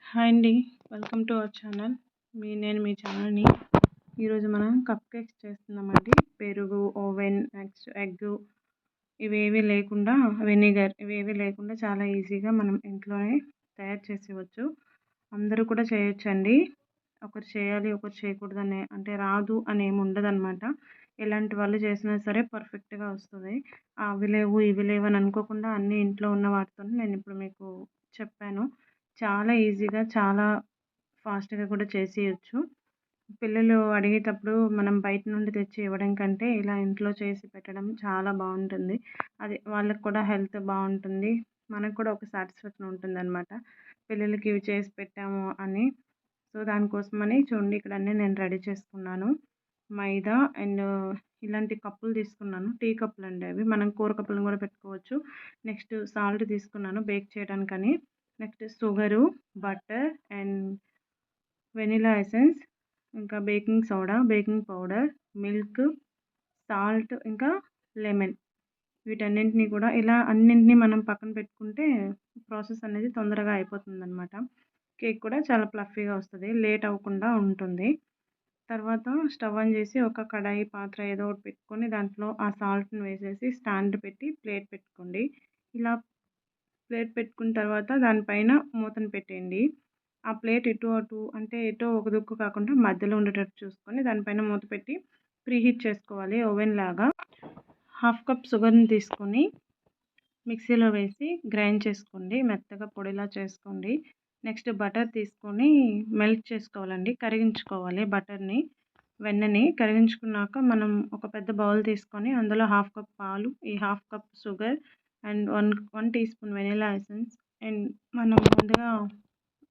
Hi అండి. Welcome to our channel. నేను మీ ఛానల్‌ని. ఈరోజు మనం కప్ కేక్స్ చేస్తున్నామండి. పెరుగు, ఓవెన్, ఎగ్ ఇవేవి లేకుండా, వెనిగర్ ఇవేవి లేకుండా చాలా ఈజీగా మనం ఇంట్లోనే తయారు చేసేయవచ్చు. అందరూ కూడా చేయొచ్చండి. ఒకరు చేయాలి, ఒకరు చేయకూడదనే అంటే రాదు అని ఏమి ఉండదనమాట. ఎలాంటి వాళ్ళు చేసినా సరే పర్ఫెక్ట్‌గా వస్తది. అవి లేవు, ఇవి లేవు అని అనుకోకుండా అన్నీ ఇంట్లో ఉన్న వాటితోనే నేనిప్పుడు మీకు చెప్పాను. చాలా ఈజీగా, చాలా ఫాస్ట్‌గా కూడా చేసేయొచ్చు. పిల్లలు అడిగేటప్పుడు మనం బయట నుండి తెచ్చి ఇవ్వడం కంటే ఇలా ఇంట్లో చేసి పెట్టడం చాలా బావుంటుంది. అది వాళ్ళకి కూడా హెల్త్ బావుంటుంది. మనకు కూడా ఒక సాటిస్ఫాక్షన్ ఉంటుందనమాట. పిల్లలకి ఇవి చేసి పెట్టాము అని. సో, దానికోసమని చూడండి ఇక్కడ అన్నీ నేను రెడీ చేసుకున్నాను. మైదా అండ్ ఇలాంటి కప్పులు తీసుకున్నాను. టీ కప్పులండి అవి. మనం కూర కప్పులను కూడా పెట్టుకోవచ్చు. నెక్స్ట్ సాల్ట్ తీసుకున్నాను బేక్ చేయడానికని. Next sugar, butter and vanilla essence, ఇంకా baking soda, baking powder, milk, salt, ఇంకా లెమన్. వీటన్నింటిని కూడా ఇలా అన్నింటినీ మనం పక్కన పెట్టుకుంటే ప్రాసెస్ అనేది తొందరగా అయిపోతుందనమాట. కేక్ కూడా చాలా ఫ్లఫీగా వస్తుంది. లేట్ అవ్వకుండా ఉంటుంది. తర్వాత స్టవ్ ఆన్ చేసి ఒక కడాయి, పాత్ర ఏదో ఒకటి పెట్టుకొని దాంట్లో ఆ సాల్ట్‌ని వేసేసి స్టాండ్ పెట్టి ప్లేట్ పెట్టుకోండి. ఇలా ప్లేట్ పెట్టుకున్న తర్వాత దానిపైన మూతను పెట్టేయండి. ఆ ప్లేట్ ఇటు అటు అంటే ఎటో ఒక దిక్కు కాకుండా మధ్యలో ఉండేటట్టు చూసుకొని దానిపైన మూత పెట్టి ప్రీహీట్ చేసుకోవాలి ఓవెన్ లాగా. హాఫ్ కప్ షుగర్‌ని తీసుకొని మిక్సీలో వేసి గ్రైండ్ చేసుకోండి. మెత్తగా పొడిలా చేసుకోండి. నెక్స్ట్ బటర్ తీసుకొని మెల్ట్ చేసుకోవాలండి. కరిగించుకోవాలి బటర్‌ని, వెన్నని కరిగించుకున్నాక మనం ఒక పెద్ద బౌల్ తీసుకొని అందులో హాఫ్ కప్ పాలు, ఈ half cup sugar and 1 teaspoon vanilla essence and మనం ముందుగా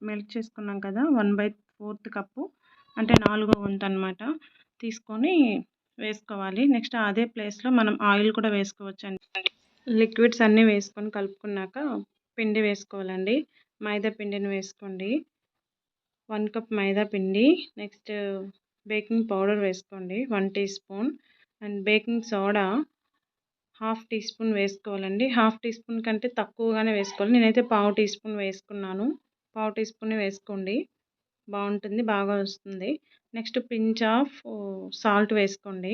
మెల్ట్ చేసుకున్నాం కదా 1/4 కప్పు అంటే 4వ వంతు అనమాట తీసుకొని వేసుకోవాలి. నెక్స్ట్ అదే ప్లేస్లో మనం ఆయిల్ కూడా వేసుకోవచ్చండి. లిక్విడ్స్ అన్నీ వేసుకొని కలుపుకున్నాక పిండి వేసుకోవాలండి. మైదా పిండిని వేసుకోండి. 1 కప్ మైదా పిండి. నెక్స్ట్ బేకింగ్ పౌడర్ వేసుకోండి 1 teaspoon and baking soda half teaspoon వేసుకోవాలండి. హాఫ్ టీ స్పూన్ కంటే తక్కువగానే వేసుకోవాలి. నేనైతే పావు టీ స్పూన్ వేసుకున్నాను. పావు టీ స్పూన్ వేసుకోండి. బాగుంటుంది, బాగా వస్తుంది. నెక్స్ట్ పించ్ ఆఫ్ సాల్ట్ వేసుకోండి.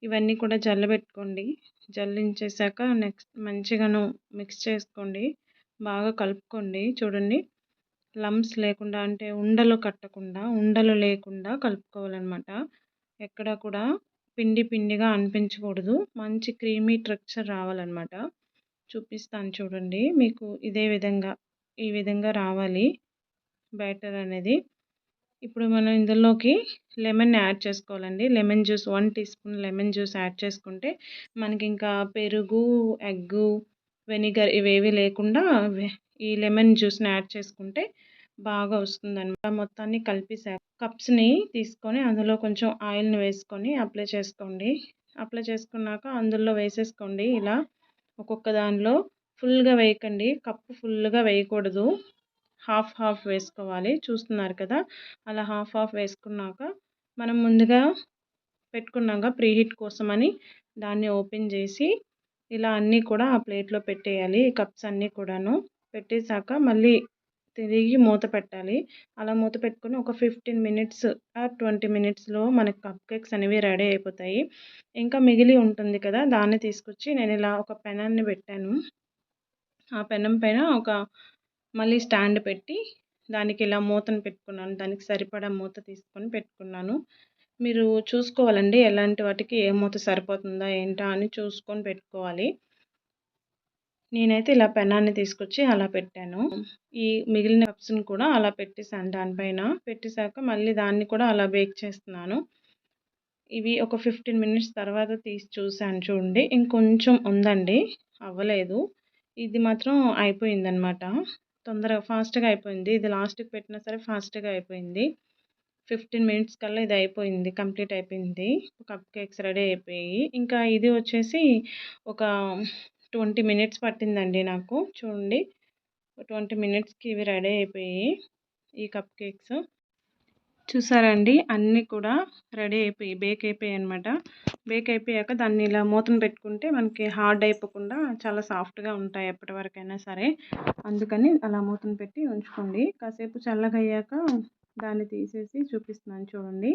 ఇవన్నీ కూడా జల్లబెట్టుకోండి. జల్లించేసాక నెక్స్ట్ మంచిగాను మిక్స్ చేసుకోండి. బాగా కలుపుకోండి. చూడండి లమ్స్ లేకుండా అంటే ఉండలు కట్టకుండా, ఉండలు లేకుండా కలుపుకోవాలన్నమాట. ఎక్కడ కూడా పిండి పిండిగా అనిపించకూడదు. మంచి క్రీమీ టెక్స్చర్ రావాలన్నమాట. చూపిస్తాను చూడండి. మీకు ఇదే విధంగా ఈ విధంగా రావాలి బ్యాటర్ అనేది. ఇప్పుడు మనం ఇందులోకి లెమన్ యాడ్ చేసుకోవాలండి. Lemon juice 1 teaspoon lemon juice add చేసుకుంటే మనకి ఇంకా పెరుగు, ఎగ్గు, వెనిగర్ ఇవేవి లేకుండా ఈ లెమన్ జ్యూస్ని యాడ్ చేసుకుంటే బాగా వస్తుందన్నమాట. మొత్తాన్ని కలిపేసాక కప్స్ని తీసుకొని అందులో కొంచెం ఆయిల్ని వేసుకొని అప్లై చేసుకోండి. అప్లై చేసుకున్నాక అందులో వేసేసుకోండి. ఇలా ఒక్కొక్క దానిలో ఫుల్గా వేయకండి. కప్పు ఫుల్గా వేయకూడదు. హాఫ్ హాఫ్ వేసుకోవాలి. చూస్తున్నారు కదా, అలా హాఫ్ హాఫ్ వేసుకున్నాక మనం ముందుగా పెట్టుకున్నాక ప్రీహీట్ కోసమని దాన్ని ఓపెన్ చేసి ఇలా అన్నీ కూడా ఆ ప్లేట్లో పెట్టేయాలి. ఈ కప్స్ అన్నీ కూడాను పెట్టేశాక మళ్ళీ తిరిగి మూత పెట్టాలి. అలా మూత పెట్టుకొని ఒక 15 మినిట్స్ ఆర్ 20 మినిట్స్లో మనకి కప్ కేక్స్ అనేవి రెడీ అయిపోతాయి. ఇంకా మిగిలి ఉంటుంది కదా, దాన్ని తీసుకొచ్చి నేను ఇలా ఒక పెనాన్ని పెట్టాను. ఆ పెనం పైన ఒక మళ్ళీ స్టాండ్ పెట్టి దానికి ఇలా మూతను పెట్టుకున్నాను. దానికి సరిపడా మూత తీసుకొని పెట్టుకున్నాను. మీరు చూసుకోవాలండి ఎలాంటి వాటికి ఏ మూత సరిపోతుందా ఏంటా అని చూసుకొని పెట్టుకోవాలి. నేనైతే ఇలా పెనాన్ని తీసుకొచ్చి అలా పెట్టాను. ఈ మిగిలిన కప్స్‌ని కూడా అలా పెట్టేసాను దానిపైన. పెట్టేసాక మళ్ళీ దాన్ని కూడా అలా బేక్ చేస్తున్నాను. ఇవి ఒక 15 మినిట్స్ తర్వాత తీసి చూసాను చూడండి. ఇంకొంచెం ఉందండి, అవ్వలేదు. ఇది మాత్రం అయిపోయిందనమాట. తొందరగా ఫాస్ట్‌గా అయిపోయింది. ఇది లాస్ట్‌కి పెట్టినా సరే ఫాస్ట్‌గా అయిపోయింది. 15 మినిట్స్ కల్లా ఇది అయిపోయింది. కంప్లీట్ అయిపోయింది. కప్ కేక్స్ రెడీ అయిపోయాయి. ఇంకా ఇది వచ్చేసి ఒక 20 మినిట్స్ పట్టిందండి నాకు. చూడండి 20 మినిట్స్‌కి ఇవి రెడీ అయిపోయాయి ఈ కప్ కేక్స్. చూసారండి, అన్నీ కూడా రెడీ అయిపోయి బేక్ అయిపోయాయి అనమాట. బేక్ అయిపోయాక దాన్ని ఇలా మూతను పెట్టుకుంటే మనకి హార్డ్ అయిపోకుండా చాలా సాఫ్ట్గా ఉంటాయి ఎప్పటి వరకైనా సరే. అందుకని అలా మూతను పెట్టి ఉంచుకోండి. కాసేపు చల్లగా అయ్యాక దాన్ని తీసేసి చూపిస్తున్నాను చూడండి.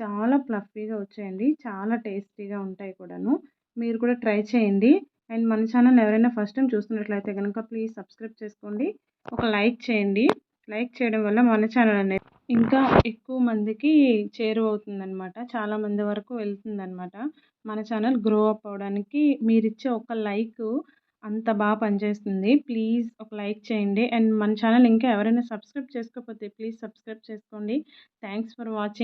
చాలా ఫ్లఫీగా వచ్చాయండి, చాలా టేస్టీగా ఉంటాయి కూడాను. మీరు కూడా ట్రై చేయండి. అండ్ మన ఛానల్ ఎవరైనా ఫస్ట్ టైం చూస్తున్నట్లయితే కనుక ప్లీజ్ సబ్స్క్రైబ్ చేసుకోండి, ఒక లైక్ చేయండి. లైక్ చేయడం వల్ల మన ఛానల్ అనేది ఇంకా ఎక్కువ మందికి చేరువవుతుందనమాట, చాలా మంది వరకు వెళ్తుందనమాట. మన ఛానల్ గ్రో అప్ అవ్వడానికి మీరిచ్చే ఒక లైక్ అంత బాగా పనిచేస్తుంది. ప్లీజ్ ఒక లైక్ చేయండి. అండ్ మన ఛానల్ ఇంకా ఎవరైనా సబ్స్క్రైబ్ చేసుకోకపోతే ప్లీజ్ సబ్స్క్రైబ్ చేసుకోండి. Thanks for watching.